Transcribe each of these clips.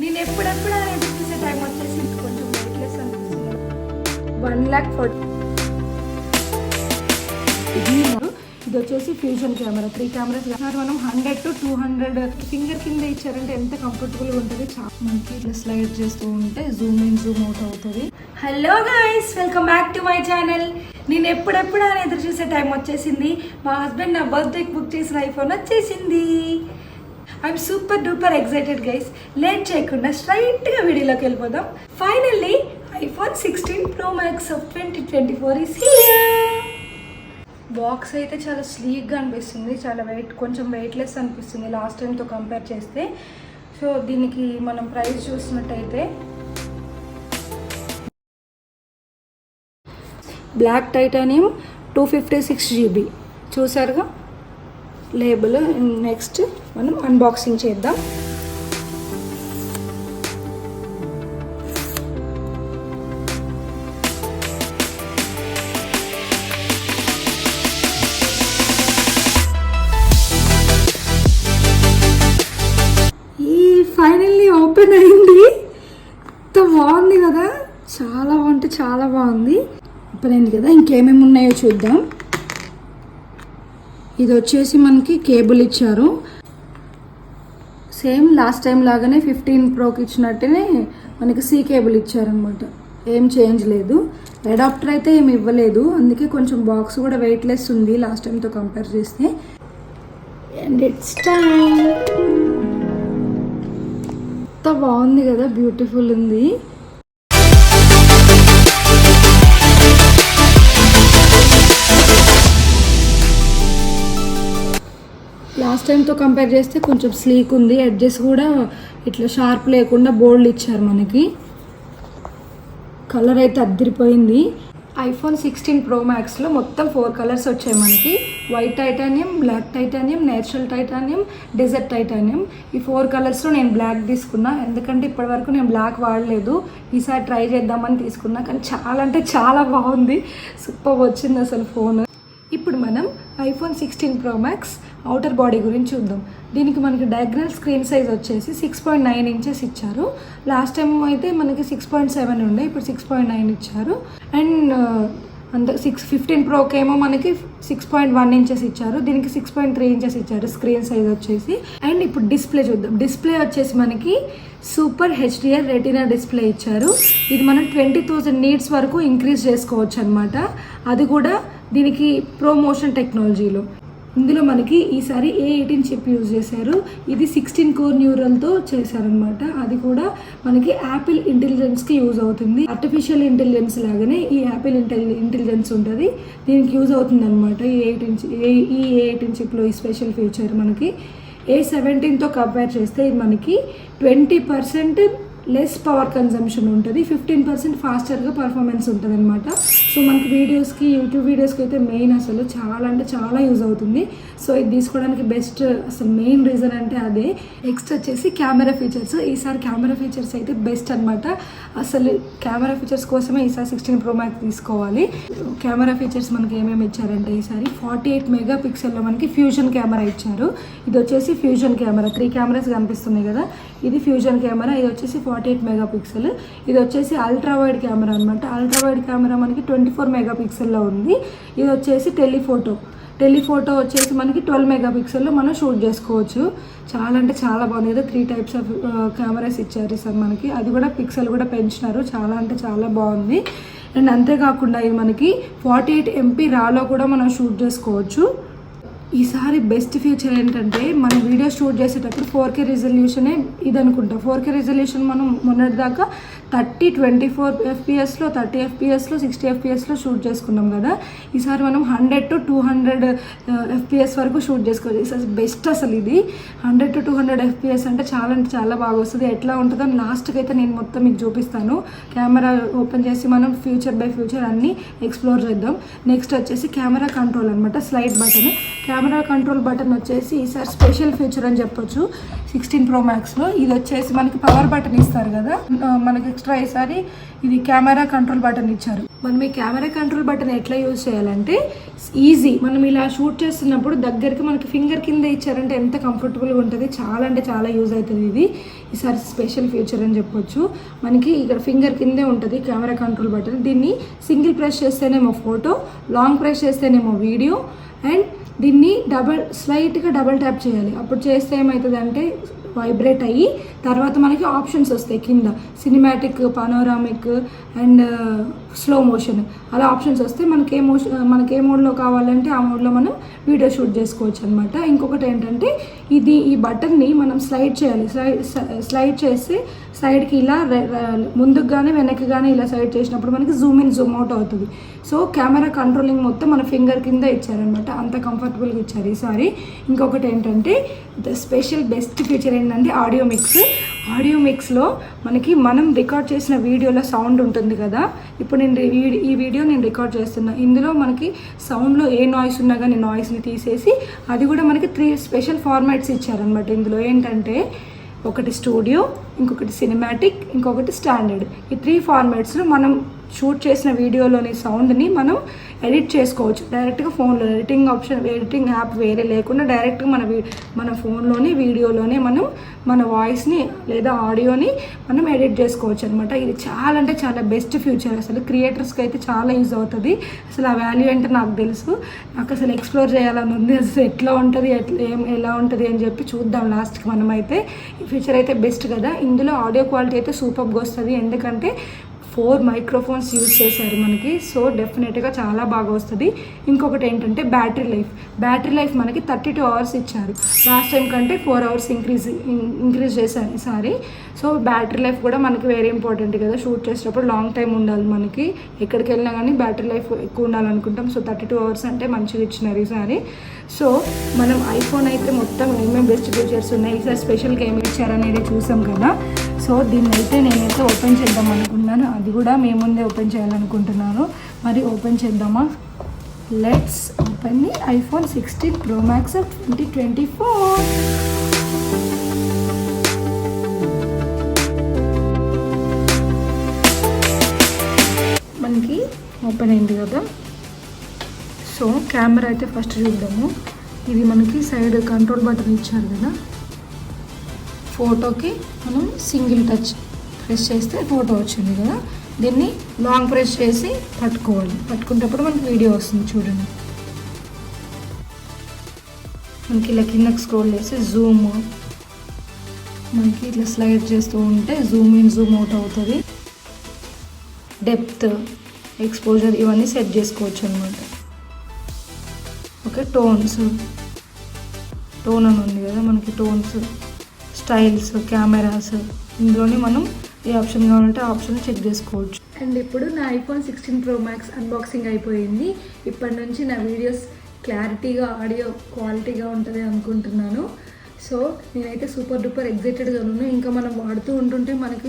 నేను ఎప్పుడెప్పుడు అనేది చూసే టైం వచ్చేసి కొంచెం వెయిట్లెస్ అనిపిస్తుంది. 1,40,000 ఇది వచ్చేసి ఫ్యూజన్ కెమెరా 3 కెమెరాస్ మనం 100 to 200 ఫింగర్ కింద ఇచ్చారంటే ఎంత కంఫర్టబుల్గా ఉంటుంది. మనకి ఇట్లా స్లైడ్ చేస్తూ ఉంటే జూమ్ ఇన్ జూమ్ అవుట్ అవుతుంది. Hello guys, welcome back to my channel. నేను ఎప్పుడెప్పుడు అని ఎదురు చూసే టైం వచ్చేసింది. మా హస్బెండ్ నా బర్త్డేకి బుక్ చేసిన ఐఫోన్ వచ్చేసింది. I'm super duper excited guys. Late చేయకుండా స్ట్రైట్గా వీడియోలోకి వెళ్ళిపోదాం. Finally iPhone 16 Pro Max of 2024 is here. Box అయితే చాలా స్లీక్గా అనిపిస్తుంది, చాలా కొంచెం వెయిట్లెస్ అనిపిస్తుంది లాస్ట్ టైంతో కంపేర్ చేస్తే. సో దీనికి మనం ప్రైస్ చూసినట్టయితే బ్లాక్ టైటానియం 256 GB చూసారుగా లేబుల్. నెక్స్ట్ మనం అన్బాక్సింగ్ చేద్దాం. ఫైనల్లీ ఓపెన్ అయింది. ఎంత బాగుంది కదా, చాలా బాగుంటే చాలా బాగుంది. ఓపెన్ అయింది కదా, ఇంకేమేమి ఉన్నాయో చూద్దాం. ఇది వచ్చేసి మనకి కేబుల్ ఇచ్చారు, సేమ్ లాస్ట్ టైం లాగానే 15 Proకి ఇచ్చినట్టునే మనకి సి కేబుల్ ఇచ్చారనమాట. ఏం చేంజ్ లేదు. అడాప్టర్ అయితే ఏమి ఇవ్వలేదు, అందుకే కొంచెం బాక్స్ కూడా వెయిట్లెస్ ఉంది లాస్ట్ టైంతో కంపేర్ చేస్తే. And it's time. ఎంత బాగుంది కదా, బ్యూటిఫుల్ ఉంది. లాస్ట్ టైంతో కంపేర్ చేస్తే కొంచెం స్లీక్ ఉంది. ఎడ్జెస్ కూడా ఇట్లా షార్ప్ లేకుండా బోల్డ్ ఇచ్చారు మనకి. కలర్ అయితే అద్దరిపోయింది. ఐఫోన్ 16 Pro Maxలో మొత్తం 4 కలర్స్ వచ్చాయి మనకి. White titanium, black titanium, natural titanium, desert titanium. ఈ 4 కలర్స్లో నేను బ్లాక్ తీసుకున్నా, ఎందుకంటే ఇప్పటివరకు నేను బ్లాక్ వాడలేదు. ఈసారి ట్రై చేద్దామని తీసుకున్నా, కానీ చాలా అంటే చాలా బాగుంది. సూపర్ వచ్చింది అసలు ఫోన్. ఇప్పుడు మనం iPhone 16 Pro Max outer body గురించి చూద్దాం. దీనికి మనకి డయాగ్నల్ స్క్రీన్ సైజ్ వచ్చేసి 6.9 inches ఇచ్చారు. లాస్ట్ టైం అయితే మనకి 6.7 ఉండే, ఇప్పుడు 6.9 ఇచ్చారు. అండ్ అంత 15 Proకి ఏమో మనకి 6.1 inches ఇచ్చారు. దీనికి 6.3 inches ఇచ్చారు స్క్రీన్ సైజ్ వచ్చేసి. అండ్ ఇప్పుడు డిస్ప్లే చూద్దాం. డిస్ప్లే వచ్చేసి మనకి సూపర్ HDR రెటీనా డిస్ప్లే ఇచ్చారు. ఇది మనం 20,000 nits వరకు ఇంక్రీజ్ చేసుకోవచ్చు అనమాట. అది కూడా దీనికి ప్రో-మోషన్ టెక్నాలజీలో. ఇందులో మనకి ఈసారి A18 చిప్ యూజ్ చేశారు. ఇది 16 core న్యూరల్తో చేశారనమాట. అది కూడా మనకి యాపిల్ ఇంటెలిజెన్స్కి యూజ్ అవుతుంది. ఆర్టిఫిషియల్ ఇంటెలిజెన్స్ లాగానే ఈ యాపిల్ ఇంటెలిజెన్స్ ఉంటుంది, దీనికి యూజ్ అవుతుంది అనమాట. ఈ A18 చిప్లో ఈ స్పెషల్ ఫీచర్ మనకి A17తో కంపేర్ చేస్తే ఇది మనకి 20% లెస్ పవర్ కన్జంప్షన్ ఉంటుంది, 15% ఫాస్టర్గా పర్ఫార్మెన్స్ ఉంటుంది అనమాట. సో మనకి వీడియోస్కి, యూట్యూబ్ వీడియోస్కి అయితే మెయిన్ అసలు చాలా అంటే చాలా యూజ్ అవుతుంది. సో ఇది తీసుకోవడానికి బెస్ట్ అసలు మెయిన్ రీజన్ అంటే అదే. నెక్స్ట్ వచ్చేసి కెమెరా ఫీచర్స్. ఈసారి కెమెరా ఫీచర్స్ అయితే బెస్ట్ అనమాట. అసలు కెమెరా ఫీచర్స్ కోసమే ఈసారి 16 Pro Max తీసుకోవాలి. కెమెరా ఫీచర్స్ మనకి ఏమేమి ఇచ్చారంటే ఈసారి 48 మెగాపిక్సెల్లో మనకి ఫ్యూజన్ కెమెరా ఇచ్చారు. ఇది వచ్చేసి ఫ్యూజన్ కెమెరా, 3 కెమెరాస్ కనిపిస్తున్నాయి కదా, ఇది ఫ్యూజన్ కెమెరా. ఇది వచ్చేసి 48 మెగాపిక్సెల్. ఇది వచ్చేసి అల్ట్రా వైడ్ కెమెరా అనమాట. అల్ట్రా వైడ్ కెమెరా మనకి 24 మెగాపిక్సెల్లో ఉంది. ఇది వచ్చేసి టెలిఫోటో వచ్చేసి మనకి 12 మెగాపిక్సెల్లో మనం షూట్ చేసుకోవచ్చు. చాలా అంటే చాలా బాగుంది కదా. 3 types ఆఫ్ కెమెరాస్ ఇచ్చారు సార్ మనకి. అది కూడా పిక్సెల్ కూడా పెంచినారు, చాలా అంటే చాలా బాగుంది. అండ్ అంతేకాకుండా ఇది మనకి 48 MP రాలో కూడా మనం షూట్ చేసుకోవచ్చు. ఈసారి బెస్ట్ ఫీచర్ ఏంటంటే మనం వీడియో షూట్ చేసేటప్పుడు 4K రిజల్యూషనే ఇది అనుకుంటా. 4K రిజల్యూషన్ మనం మొన్నటిదాకా 24 FPSలో, 30 FPSలో, 60 FPSలో షూట్ చేసుకున్నాం కదా. ఈసారి మనం 100 to 200 FPS వరకు షూట్ చేసుకోవచ్చు. ఈసారి బెస్ట్ అసలు ఇది. 100 to 200 FPS అంటే చాలా బాగా వస్తుంది. ఎట్లా ఉంటుందో లాస్ట్కి అయితే నేను మొత్తం మీకు చూపిస్తాను. కెమెరా ఓపెన్ చేసి మనం ఫ్యూచర్ బై ఫ్యూచర్ అన్నీ ఎక్స్ప్లోర్ చేద్దాం. నెక్స్ట్ వచ్చేసి కెమెరా కంట్రోల్ అనమాట, slide button. Camera control button వచ్చేసి ఈసారి స్పెషల్ ఫీచర్ అని చెప్పొచ్చు 16 Pro Maxలో. ఇది వచ్చేసి మనకి పవర్ బటన్ ఇస్తారు కదా, మనకి ఎక్స్ట్రా ఈసారి ఇది కెమెరా కంట్రోల్ బటన్ ఇచ్చారు. మనం ఈ కెమెరా కంట్రోల్ బటన్ ఎట్లా యూజ్ చేయాలంటే ఈజీ. మనం ఇలా షూట్ చేస్తున్నప్పుడు దగ్గరికి మనకి ఫింగర్ కింద ఇచ్చారంటే ఎంత కంఫర్టబుల్గా ఉంటుంది. చాలా అంటే చాలా యూజ్ అవుతుంది ఇది. ఈసారి స్పెషల్ ఫీచర్ అని చెప్పొచ్చు. మనకి ఇక్కడ ఫింగర్ కిందే ఉంటుంది కెమెరా కంట్రోల్ బటన్. దీన్ని సింగిల్ ప్రెస్ చేస్తేనేమో ఫోటో, లాంగ్ ప్రెస్ చేస్తేనేమో వీడియో, అండ్ దీన్ని స్లైట్గా డబల్ ట్యాప్ చేయాలి. అప్పుడు చేస్తే ఏమవుతుంది అంటే వైబ్రేట్ అయ్యి తర్వాత మనకి ఆప్షన్స్ వస్తాయి కింద, cinematic, panoramic and slow motion అలా ఆప్షన్స్ వస్తే మనకి ఏ మోడ్లో కావాలంటే ఆ మోడ్లో మనం వీడియో షూట్ చేసుకోవచ్చు అనమాట. ఇంకొకటి ఏంటంటే ఈ బటన్ని మనం స్లైడ్ చేయాలి. స్లైడ్ చేస్తే సైడ్కి ఇలా ముందుకు కానీ వెనక్కి కానీ ఇలా సైడ్ చేసినప్పుడు మనకి జూమ్ ఇన్ జూమ్ అవుట్ అవుతుంది. సో కెమెరా కంట్రోలింగ్ మొత్తం మన ఫింగర్ కింద ఇచ్చారనమాట. అంత కంఫర్టబుల్గా ఇచ్చారు ఈసారి. ఇంకొకటి ఏంటంటే స్పెషల్ బెస్ట్ ఫీచర్ ఏంటంటే ఆడియో మిక్స్. ఆడియో మిక్స్లో మనం రికార్డ్ చేసిన వీడియోలో సౌండ్ ఉంటుంది కదా. ఇప్పుడు ఈ వీడియో నేను రికార్డ్ చేస్తున్నా. ఇందులో మనకి సౌండ్లో ఏ నాయిస్ ఉన్నా కానీ నాయిస్ని తీసేసి అది కూడా మనకి 3 స్పెషల్ ఫార్మాట్స్ ఇచ్చారనమాట. ఇందులో ఏంటంటే ఒకటి స్టూడియో, ఇంకొకటి సినిమాటిక్, ఇంకొకటి స్టాండర్డ్. ఈ 3 ఫార్మాట్స్లో మనం షూట్ చేసిన వీడియోలోని సౌండ్ని మనం ఎడిట్ చేసుకోవచ్చు డైరెక్ట్గా ఫోన్లో. ఎడిటింగ్ యాప్ వేరే లేకుండా డైరెక్ట్గా మన ఫోన్లోని వీడియోలోనే మనం మన వాయిస్ని లేదా ఆడియోని మనం ఎడిట్ చేసుకోవచ్చు అనమాట. ఇది చాలా అంటే చాలా బెస్ట్ ఫ్యూచర్. అసలు క్రియేటర్స్కి అయితే చాలా యూజ్ అవుతుంది. అసలు ఆ వాల్యూ అంటే నాకు తెలుసు. నాకు అసలు ఎక్స్ప్లోర్ చేయాలని ఉంది. అసలు ఎట్లా ఉంటుంది, ఎలా ఉంటుంది అని చెప్పి చూద్దాం లాస్ట్కి. మనమైతే ఈ ఫ్యూచర్ అయితే బెస్ట్ కదా. ఇందులో ఆడియో క్వాలిటీ అయితే సూపర్గా వస్తుంది. ఎందుకంటే 4 మైక్రోఫోన్స్ యూజ్ చేశారు మనకి. సో డెఫినెట్గా చాలా బాగా వస్తుంది. ఇంకొకటి ఏంటంటే బ్యాటరీ లైఫ్ మనకి 32 అవర్స్ ఇచ్చారు. లాస్ట్ టైం కంటే 4 అవర్స్ ఇంక్రీజ్ చేశారు ఈసారి. సో బ్యాటరీ లైఫ్ కూడా మనకి వెరీ ఇంపార్టెంట్ కదా. షూట్ చేసేటప్పుడు లాంగ్ టైం ఉండాలి మనకి. ఎక్కడికి వెళ్ళినా కానీ బ్యాటరీ లైఫ్ ఎక్కువ ఉండాలనుకుంటాం. సో 32 అవర్స్ అంటే మంచిగా ఇచ్చినారు ఈసారి. సో మనం ఐఫోన్ అయితే మొత్తం ఏమేమి బెస్ట్ ఫీచర్స్ ఉన్నాయి, ఈసారి స్పెషల్గా ఏమి ఇచ్చారనేది చూసాం కదా. సో దీన్ని అయితే నేనైతే ఓపెన్ చేద్దాం అనుకున్నాను. అది కూడా మేము ముందే ఓపెన్ చేయాలనుకుంటున్నాను. మరి ఓపెన్ చేద్దామా? Let's open the iPhone 16 Pro Max of 2024. మనకి ఓపెన్ అయింది కదా. సో కెమెరా అయితే ఫస్ట్ చూద్దాము. ఇది మనకి సైడ్ కంట్రోల్ బటన్ ఇచ్చారు కదా. ఫోటోకి మనం సింగిల్ టచ్ ప్రెస్ చేస్తే ఫోటో వచ్చింది కదా. దీన్ని లాంగ్ ప్రెస్ చేసి పట్టుకోవాలి. పట్టుకునేటప్పుడు మనకి వీడియో వస్తుంది చూడండి. మనకి ఇలా కిందకి స్క్రోల్ చేస్తే జూమ్, మనకి ఇట్లా స్లైడ్ చేస్తూ ఉంటే జూమ్ ఇన్ జూమ్ అవుట్ అవుతుంది. డెప్త్, ఎక్స్పోజర్ ఇవన్నీ సెట్ చేసుకోవచ్చు అనమాట. ఓకే, టోన్ అని ఉంది కదా మనకి. టోన్స్, స్టైల్స్, కెమెరాస్, ఇందులోనే మనం ఏ ఆప్షన్ కావాలంటే ఆ ఆప్షన్ చెక్ చేసుకోవచ్చు. అండ్ ఇప్పుడు నా ఐఫోన్ 16 Pro Max అన్బాక్సింగ్ అయిపోయింది. ఇప్పటి నుంచి నా వీడియోస్ క్లారిటీగా, ఆడియో క్వాలిటీగా ఉంటుంది అనుకుంటున్నాను. సో నేనైతే సూపర్ డూపర్ ఎగ్జైటెడ్గా ఉన్నాను. ఇంకా మనం వాడుతూ ఉంటుంటే మనకి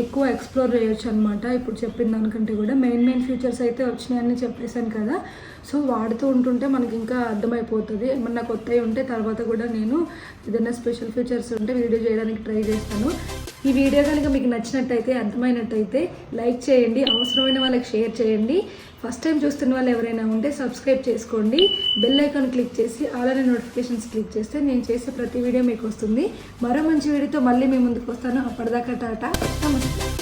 ఎక్కువ ఎక్స్ప్లోర్ చేయొచ్చు అనమాట. ఇప్పుడు చెప్పిన దానికంటే కూడా మెయిన్ ఫీచర్స్ అయితే వచ్చినాయని చెప్పేశాను కదా. సో వాడుతూ ఉంటుంటే మనకి ఇంకా అర్థమైపోతుంది. ఏమన్నా కొత్తవి ఉంటే తర్వాత కూడా నేను ఏదైనా స్పెషల్ ఫీచర్స్ ఉంటే వీడియో చేయడానికి ట్రై చేస్తాను. ఈ వీడియో కనుక మీకు నచ్చినట్టయితే, అర్థమైనట్టయితే లైక్ చేయండి, అవసరమైన వాళ్ళకి షేర్ చేయండి. ఫస్ట్ టైం చూస్తున్న వాళ్ళు ఎవరైనా ఉంటే సబ్స్క్రైబ్ చేసుకోండి. బెల్ ఐకాన్ క్లిక్ చేసి అలానే నోటిఫికేషన్స్ క్లిక్ చేస్తే నేను చేసే ప్రతి వీడియో మీకు వస్తుంది. మరో మంచి వీడియోతో మళ్ళీ మీ ముందుకు వస్తాను. అప్పటిదాకా టాటా, నమస్తే.